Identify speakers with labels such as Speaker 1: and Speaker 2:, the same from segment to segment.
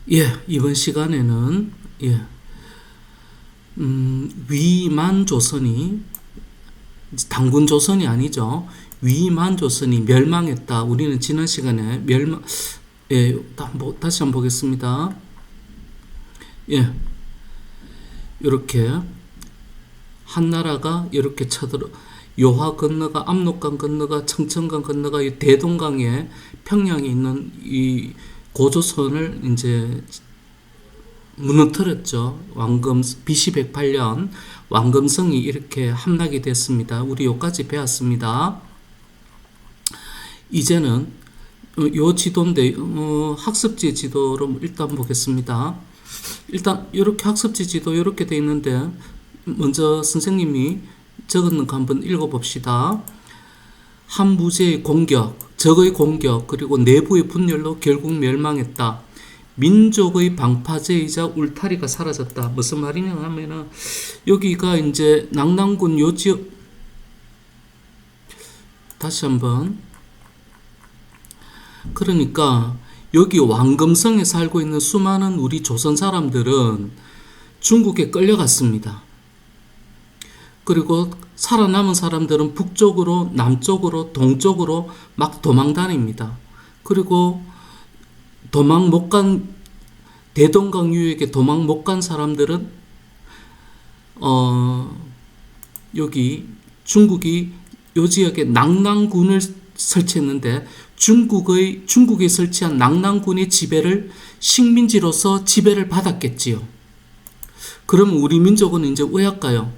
Speaker 1: 이번 시간에는 위만 조선이 당군 조선이 아니죠. 위만 조선이 멸망했다. 우리는 지난 시간에 다시 한번 보겠습니다. 이렇게 한 나라가 이렇게 쳐들어 요하 건너가 압록강 건너가 청천강 건너가 이 대동강에 평양에 있는 이 고조선을 이제 무너뜨렸죠. BC 108년 왕금성이 이렇게 함락이 됐습니다. 우리 요까지 배웠습니다. 이제는 요 지도인데 학습지 지도로 일단 보겠습니다. 일단 이렇게 학습지 지도 이렇게 돼 있는데 먼저 선생님이 적은 거 한번 읽어봅시다. 한 무제의 공격, 적의 공격, 그리고 내부의 분열로 결국 멸망했다. 민족의 방파제이자 울타리가 사라졌다. 무슨 말이냐 하면은 여기가 이제 낙랑군 요 지역 다시 한번 그러니까 여기 왕금성에 살고 있는 수많은 우리 조선 사람들은 중국에 끌려갔습니다. 그리고 살아남은 사람들은 북쪽으로, 남쪽으로, 동쪽으로 막 도망 다닙니다. 그리고 도망 못 간, 대동강 유역에 도망 못 간 사람들은, 여기 중국이 요 지역에 낙랑군을 설치했는데 중국에 설치한 낙랑군의 지배를 식민지로서 지배를 받았겠지요. 그러면 우리 민족은 이제 왜 할까요?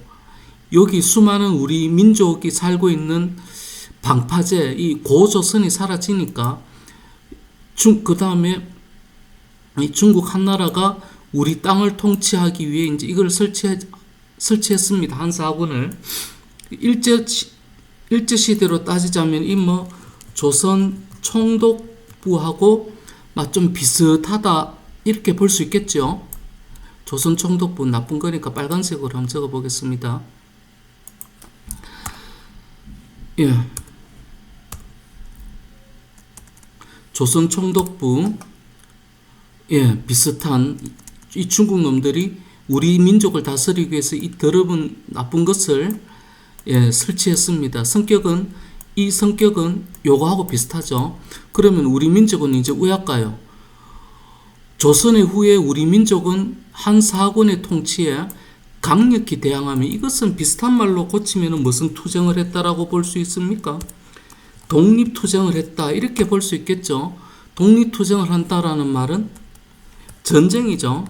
Speaker 1: 여기 수많은 우리 민족이 살고 있는 방파제, 이 고조선이 사라지니까 그 다음에 중국 한나라가 우리 땅을 통치하기 위해 이제 이걸 설치했습니다. 한사군을. 일제시대로 따지자면 조선 총독부하고 좀 비슷하다 이렇게 볼 수 있겠죠. 조선 총독부 나쁜 거니까 빨간색으로 한번 적어 보겠습니다. 조선 총독부 비슷한 이 중국 놈들이 우리 민족을 다스리기 위해서 이 더러운 나쁜 것을 설치했습니다. 이 성격은 요거하고 비슷하죠. 그러면 우리 민족은 이제 왜 할까요? 조선의 후에 우리 민족은 한 사군의 통치에 강력히 대항하며 이것은 비슷한 말로 고치면 무슨 투쟁을 했다라고 볼 수 있습니까? 독립투쟁을 했다 이렇게 볼 수 있겠죠. 독립투쟁을 한다라는 말은 전쟁이죠.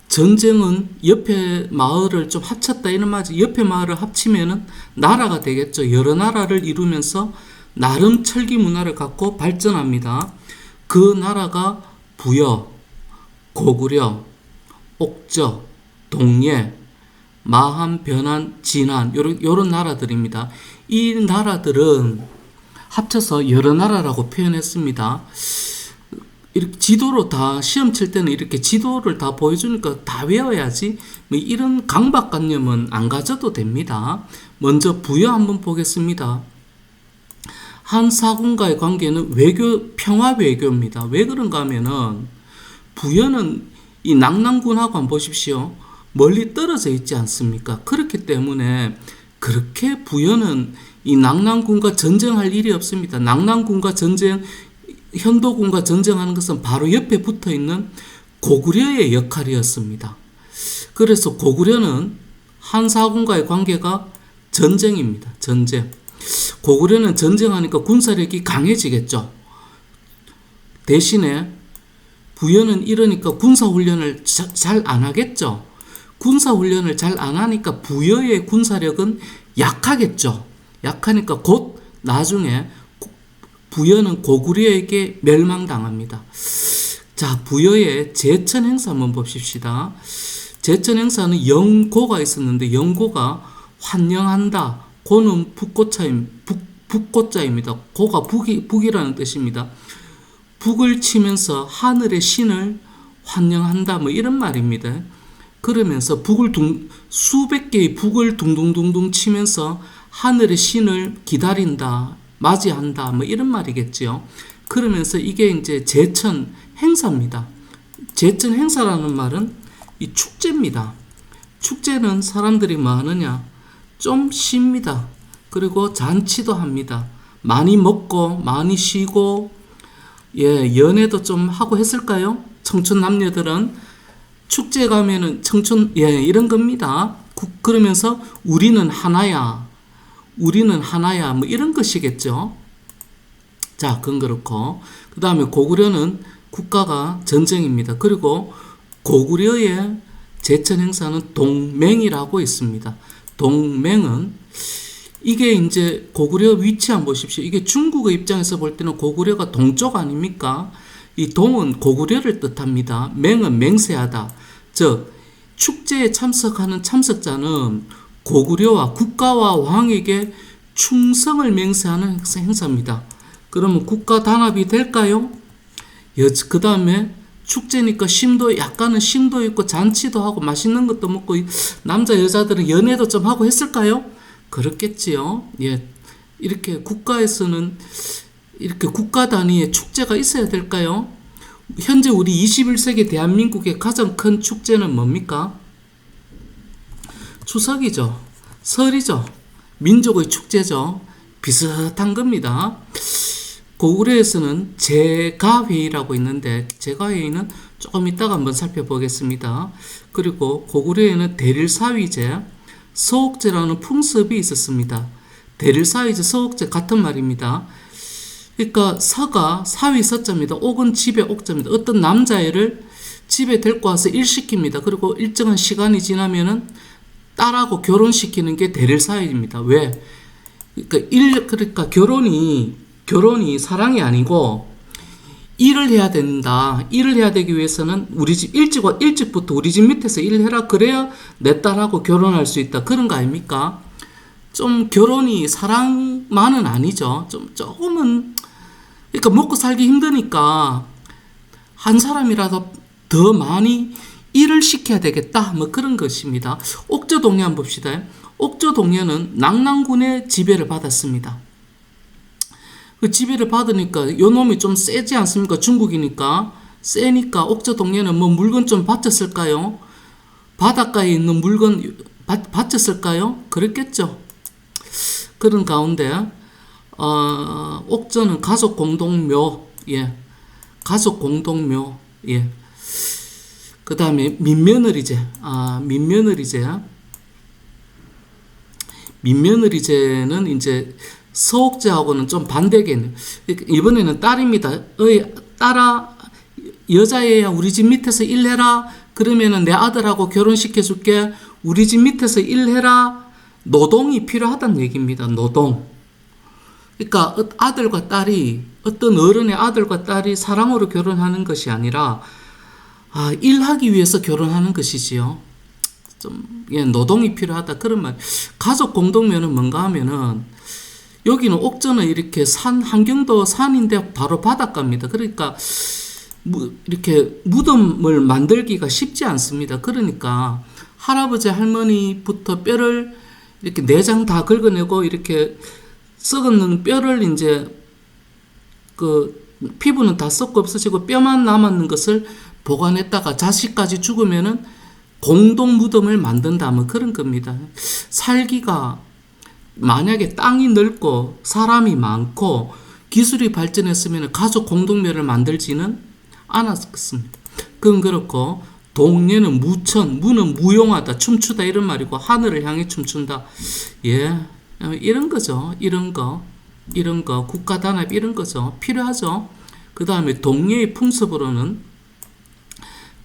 Speaker 1: 전쟁은 옆에 마을을 좀 합쳤다 이런 말이지. 옆에 마을을 합치면은 나라가 되겠죠. 여러 나라를 이루면서 나름 철기 문화를 갖고 발전합니다. 그 나라가 부여, 고구려, 옥저, 동예, 마한, 변한, 진한 요런 나라들입니다. 이 나라들은 합쳐서 여러 나라라고 표현했습니다. 이렇게 지도로 다 시험 칠 때는 이렇게 지도를 다 보여주니까 다 외워야지 이런 강박관념은 안 가져도 됩니다. 먼저 부여 한번 보겠습니다. 한 사군과의 관계는 평화 외교입니다. 왜 그런가 하면은 부여는 이 낙랑군하고 한번 보십시오. 멀리 떨어져 있지 않습니까? 그렇기 때문에 그렇게 부여는 이 낙랑군과 전쟁할 일이 없습니다. 낙랑군과 현도군과 전쟁하는 것은 바로 옆에 붙어 있는 고구려의 역할이었습니다. 그래서 고구려는 한사군과의 관계가 전쟁입니다. 전쟁. 고구려는 전쟁하니까 군사력이 강해지겠죠. 대신에 부여는 이러니까 군사훈련을 잘 안 하겠죠. 군사훈련을 잘 안 하니까 부여의 군사력은 약하겠죠. 약하니까 곧 나중에 부여는 고구려에게 멸망당합니다. 자, 부여의 제천 행사 한번 봅시다. 제천 행사는 영고가 있었는데 영고가 환영한다. 고는 북고자입니다. 고가 북이라는 뜻입니다. 북을 치면서 하늘의 신을 환영한다 이런 말입니다. 그러면서 수백 개의 북을 둥둥둥둥 치면서 하늘의 신을 기다린다, 맞이한다 이런 말이겠지요. 그러면서 이게 이제 제천 행사입니다. 제천 행사라는 말은 이 축제입니다. 축제는 사람들이 뭐 하느냐? 좀 쉽니다. 그리고 잔치도 합니다. 많이 먹고 많이 쉬고 연애도 좀 하고 했을까요? 청춘 남녀들은 축제 가면은 청춘 이런 겁니다. 그러면서 우리는 하나야. 우리는 하나야. 뭐 이런 것이겠죠. 자, 그건 그렇고 그 다음에 고구려는 국가가 전쟁입니다. 그리고 고구려의 제천 행사는 동맹이라고 있습니다. 동맹은 이게 이제 고구려 위치 한번 보십시오. 이게 중국의 입장에서 볼 때는 고구려가 동쪽 아닙니까? 이 동은 고구려를 뜻합니다. 맹은 맹세하다. 즉 축제에 참석하는 참석자는 고구려와 국가와 왕에게 충성을 맹세하는 행사입니다. 그러면 국가 단합이 될까요? 그 다음에 축제니까 약간은 심도 있고 잔치도 하고 맛있는 것도 먹고 남자 여자들은 연애도 좀 하고 했을까요? 그렇겠지요. 이렇게 국가에서는 이렇게 국가 단위의 축제가 있어야 될까요? 현재 우리 21세기 대한민국의 가장 큰 축제는 뭡니까? 추석이죠. 설이죠. 민족의 축제죠. 비슷한 겁니다. 고구려에서는 제가회의라고 있는데 제가회의는 조금 이따가 한번 살펴보겠습니다. 그리고 고구려에는 대릴사위제, 서옥제라는 풍습이 있었습니다. 대릴사위제, 서옥제 같은 말입니다. 그러니까 서가 사위 서자입니다. 옥은 집에 옥자입니다. 어떤 남자애를 집에 데리고 와서 일시킵니다. 그리고 일정한 시간이 지나면은 딸하고 결혼시키는 게 대릴사위입니다. 왜? 그러니까 결혼이 사랑이 아니고 일을 해야 된다. 일을 해야 되기 위해서는 우리 집 일찍부터 우리 집 밑에서 일해라. 그래야 내 딸하고 결혼할 수 있다. 그런 거 아닙니까? 좀 결혼이 사랑만은 아니죠. 조금은 그러니까 먹고 살기 힘드니까 한 사람이라도 더 많이 일을 시켜야 되겠다. 뭐 그런 것입니다. 옥저동려 한번 봅시다. 옥저동려는 낙랑군의 지배를 받았습니다. 그 지배를 받으니까 요 놈이 좀 세지 않습니까? 중국이니까 세니까 옥저동려는 뭐 물건 좀 바쳤을까요? 바닷가에 있는 물건 바쳤을까요? 그랬겠죠. 그런 가운데 옥저는 가족 공동묘, 가족 공동묘, 그 다음에 민며느리제는 이제 서옥제하고는 좀 반대겠네요. 이번에는 딸입니다. 딸아, 여자애야 우리 집 밑에서 일해라. 그러면은 내 아들하고 결혼시켜줄게. 우리 집 밑에서 일해라. 노동이 필요하다는 얘기입니다. 노동. 그러니까 아들과 딸이 어떤 어른의 아들과 딸이 사랑으로 결혼하는 것이 아니라 일하기 위해서 결혼하는 것이지요. 노동이 필요하다 그런 말. 가족 공동묘는 뭔가 하면은 여기는 옥저는 이렇게 한경도 산인데 바로 바닷가입니다. 그러니까 이렇게 무덤을 만들기가 쉽지 않습니다. 그러니까 할아버지 할머니부터 뼈를 이렇게 내장 다 긁어내고 이렇게 썩은 뼈를 이제 피부는 다 썩고 없어지고 뼈만 남았는 것을 보관했다가 자식까지 죽으면은 공동 무덤을 만든다 뭐 그런 겁니다. 살기가 만약에 땅이 넓고 사람이 많고 기술이 발전했으면 가족 공동묘를 만들지는 않았습니다. 그건 그렇고 동료는 무천, 무는 무용하다, 춤추다 이런 말이고 하늘을 향해 춤춘다. 이런 거죠. 이런 거 국가 단합 이런 거죠. 필요하죠. 그 다음에 동료의 풍습으로는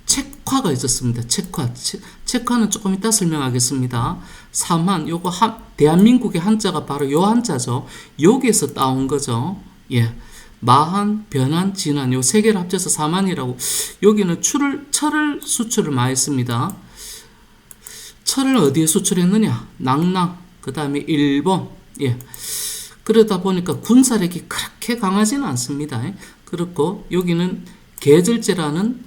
Speaker 1: 책화가 있었습니다. 책화는 조금 이따 설명하겠습니다. 삼한, 요거 대한민국의 한자가 바로 요 한자죠. 여기에서 따온 거죠. 마한, 변한, 진한 요 세 개를 합쳐서 사만이라고. 여기는 철을 수출을 많이 했습니다. 철을 어디에 수출했느냐? 낙랑, 그 다음에 일본. 그러다 보니까 군사력이 그렇게 강하지는 않습니다. 그렇고 여기는 계절제라는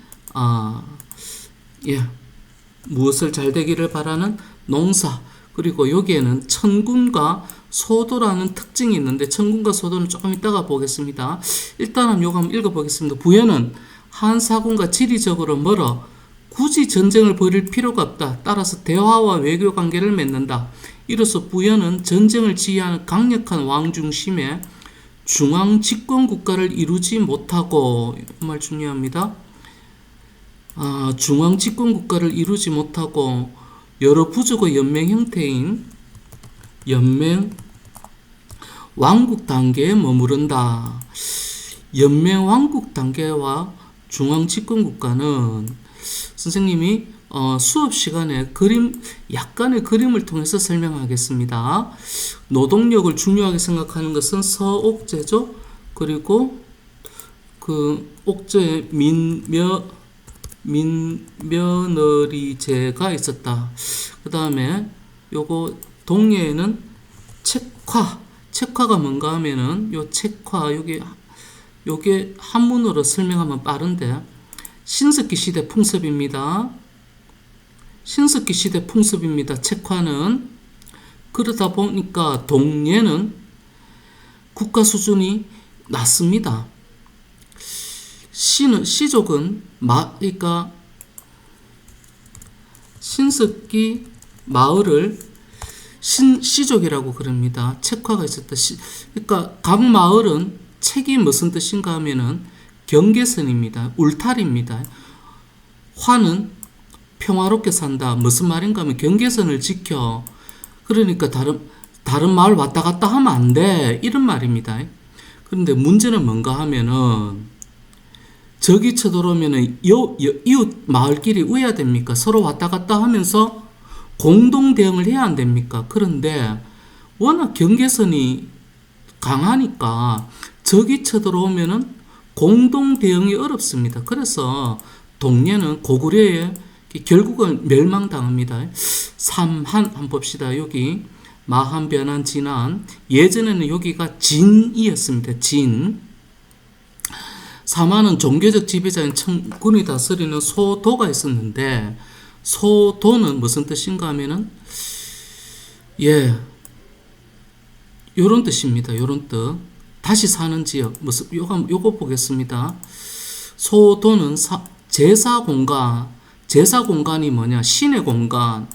Speaker 1: 무엇을 잘 되기를 바라는 농사. 그리고 여기에는 천군과 소도라는 특징이 있는데 천군과 소도는 조금 이따가 보겠습니다. 일단은 요거 한번 읽어보겠습니다. 부여는 한사군과 지리적으로 멀어 굳이 전쟁을 벌일 필요가 없다. 따라서 대화와 외교 관계를 맺는다. 이로써 부여는 전쟁을 지휘하는 강력한 왕 중심의 중앙 집권 국가를 이루지 못하고, 이 말 중요합니다. 중앙 집권 국가를 이루지 못하고 여러 부족의 연맹 형태인 연맹 왕국 단계에 머무른다. 연맹 왕국 단계와 중앙 집권 국가는 선생님이 수업 시간에 약간의 그림을 통해서 설명하겠습니다. 노동력을 중요하게 생각하는 것은 서옥제죠. 그리고 그 옥제에 민며느리제가 있었다. 그 다음에 요거 동해에는 책화가 뭔가 하면은 요 책화 요게 한문으로 설명하면 빠른데 신석기 시대 풍습입니다. 신석기 시대 풍습입니다. 책화는. 그러다 보니까 동예는 국가 수준이 낮습니다. 시족은 그러니까 신석기 마을을 시족이라고 그럽니다. 책화가 있었다. 그러니까 각 마을은 책이 무슨 뜻인가 하면은 경계선입니다. 울타리입니다. 화는 평화롭게 산다. 무슨 말인가 하면 경계선을 지켜. 그러니까 다른 마을 왔다 갔다 하면 안 돼. 이런 말입니다. 그런데 문제는 뭔가 하면은 적이 쳐들어오면은 이웃 마을끼리 의야 됩니까? 서로 왔다 갔다 하면서 공동 대응을 해야 안 됩니까? 그런데 워낙 경계선이 강하니까 적이 쳐들어오면은 공동 대응이 어렵습니다. 그래서 동예는 고구려에 결국은 멸망당합니다. 삼한 한번 봅시다. 여기 마한, 변한, 진한. 예전에는 여기가 진이었습니다. 진. 사마는 종교적 지배자인 청군이 다스리는 소도가 있었는데 소도는 무슨 뜻인가 하면은 요런 뜻입니다. 요런 뜻. 다시 사는 지역. 무슨 요거 보겠습니다. 소도는 제사 공간이 뭐냐? 신의 공간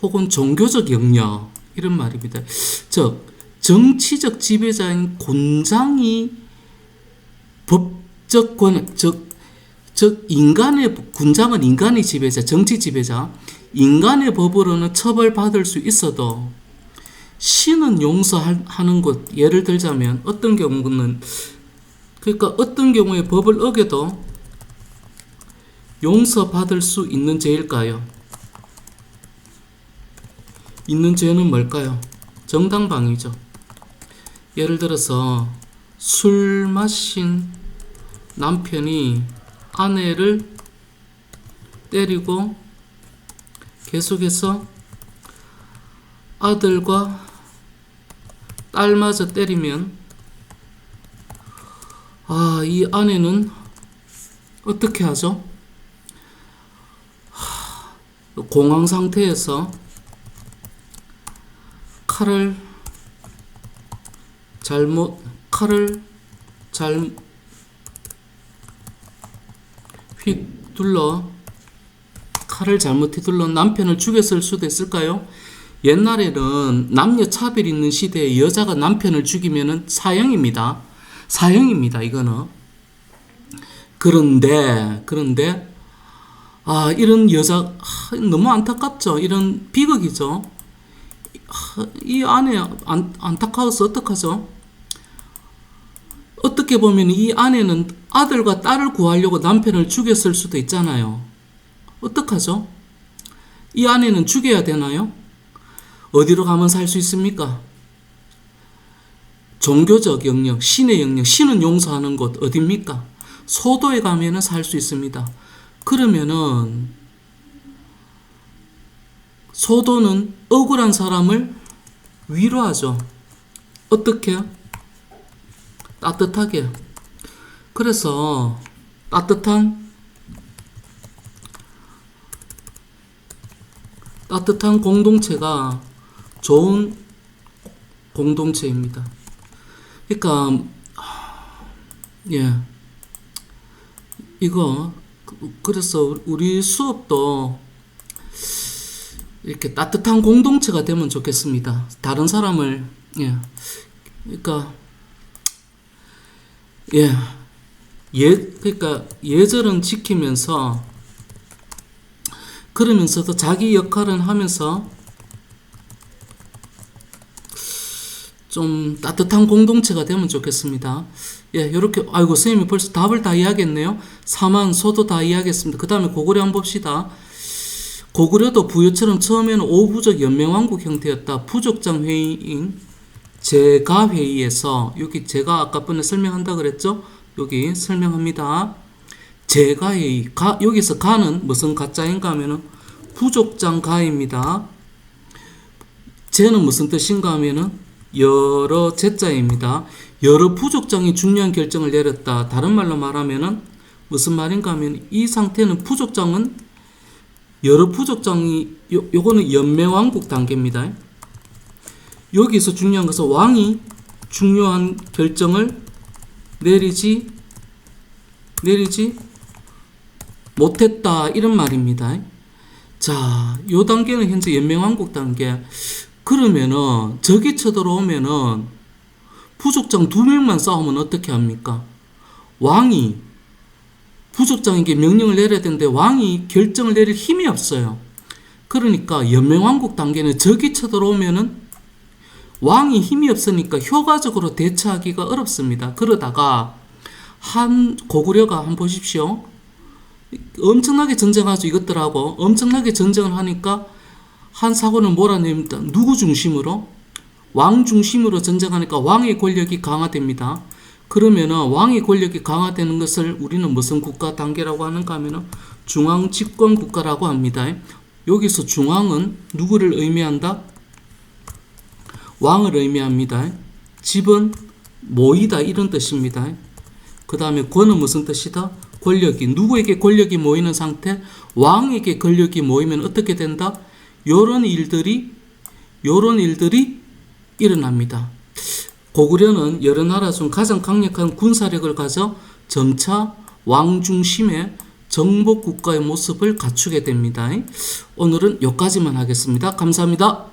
Speaker 1: 혹은 종교적 영역 이런 말입니다. 즉 정치적 지배자인 곤장이 법적 권한 즉 군장은 인간의 지배자, 정치 지배자, 인간의 법으로는 처벌받을 수 있어도 신은 용서하는 것. 예를 들자면 어떤 경우는 그러니까 어떤 경우에 법을 어겨도 용서받을 수 있는 죄일까요? 있는 죄는 뭘까요? 정당방위죠. 예를 들어서 술 마신 남편이 아내를 때리고 계속해서 아들과 딸마저 때리면 이 아내는 어떻게 하죠? 공황 상태에서 칼을 잘못 휘둘러 남편을 죽였을 수도 있을까요? 옛날에는 남녀 차별 있는 시대에 여자가 남편을 죽이면은 사형입니다. 이거는. 그런데 이런 여자 너무 안타깝죠. 이런 비극이죠. 이 아내 안타까워서 어떡하죠? 어떻게 보면 이 아내는 아들과 딸을 구하려고 남편을 죽였을 수도 있잖아요. 어떡하죠? 이 아내는 죽여야 되나요? 어디로 가면 살 수 있습니까? 종교적 영역, 신의 영역, 신은 용서하는 곳 어디입니까? 소도에 가면은 살 수 있습니다. 그러면은 소도는 억울한 사람을 위로하죠. 어떻게? 따뜻하게. 그래서 따뜻한 공동체가 좋은 공동체입니다. 그러니까 이거 그래서 우리 수업도 이렇게 따뜻한 공동체가 되면 좋겠습니다. 다른 사람을 그러니까 그러니까 예절은 지키면서 그러면서도 자기 역할은 하면서 좀 따뜻한 공동체가 되면 좋겠습니다. 요렇게, 아이고, 선생님이 벌써 답을 다 이야기했네요. 사만소도 다 이야기했습니다. 그 다음에 고구려 한번 봅시다. 고구려도 부여처럼 처음에는 5부족 연맹왕국 형태였다. 부족장 회의인 제가회의에서, 여기 제가 아까 번에 설명한다 그랬죠? 여기 설명합니다. 제가회의, 여기서 가는 무슨 가짜인가 하면은 부족장 가입니다. 제는 무슨 뜻인가 하면은 여러 제자입니다. 여러 부족장이 중요한 결정을 내렸다. 다른 말로 말하면은 무슨 말인가 하면 이 상태는 부족장은 여러 부족장이 요거는 연맹왕국 단계입니다. 여기서 중요한 것은 왕이 중요한 결정을 내리지 못했다 이런 말입니다. 자, 요 단계는 현재 연맹왕국 단계. 그러면은 적이 쳐들어오면은 부족장 2명만 싸우면 어떻게 합니까? 왕이 부족장에게 명령을 내려야 되는데 왕이 결정을 내릴 힘이 없어요. 그러니까 연맹왕국 단계는 적이 쳐들어오면은 왕이 힘이 없으니까 효과적으로 대처하기가 어렵습니다. 그러다가 고구려가 한번 보십시오. 엄청나게 전쟁하죠. 이것들하고 엄청나게 전쟁을 하니까 한 사고를 몰아냅니다. 누구 중심으로? 왕 중심으로 전쟁하니까 왕의 권력이 강화됩니다. 그러면은 왕의 권력이 강화되는 것을 우리는 무슨 국가 단계라고 하는가 하면은 중앙 집권 국가라고 합니다. 여기서 중앙은 누구를 의미한다? 왕을 의미합니다. 집은 모이다 이런 뜻입니다. 그 다음에 권은 무슨 뜻이다? 권력이, 누구에게 권력이 모이는 상태? 왕에게 권력이 모이면 어떻게 된다? 요런 일들이 일어납니다. 고구려는 여러 나라 중 가장 강력한 군사력을 가져 점차 왕 중심의 정복 국가의 모습을 갖추게 됩니다. 오늘은 여기까지만 하겠습니다. 감사합니다.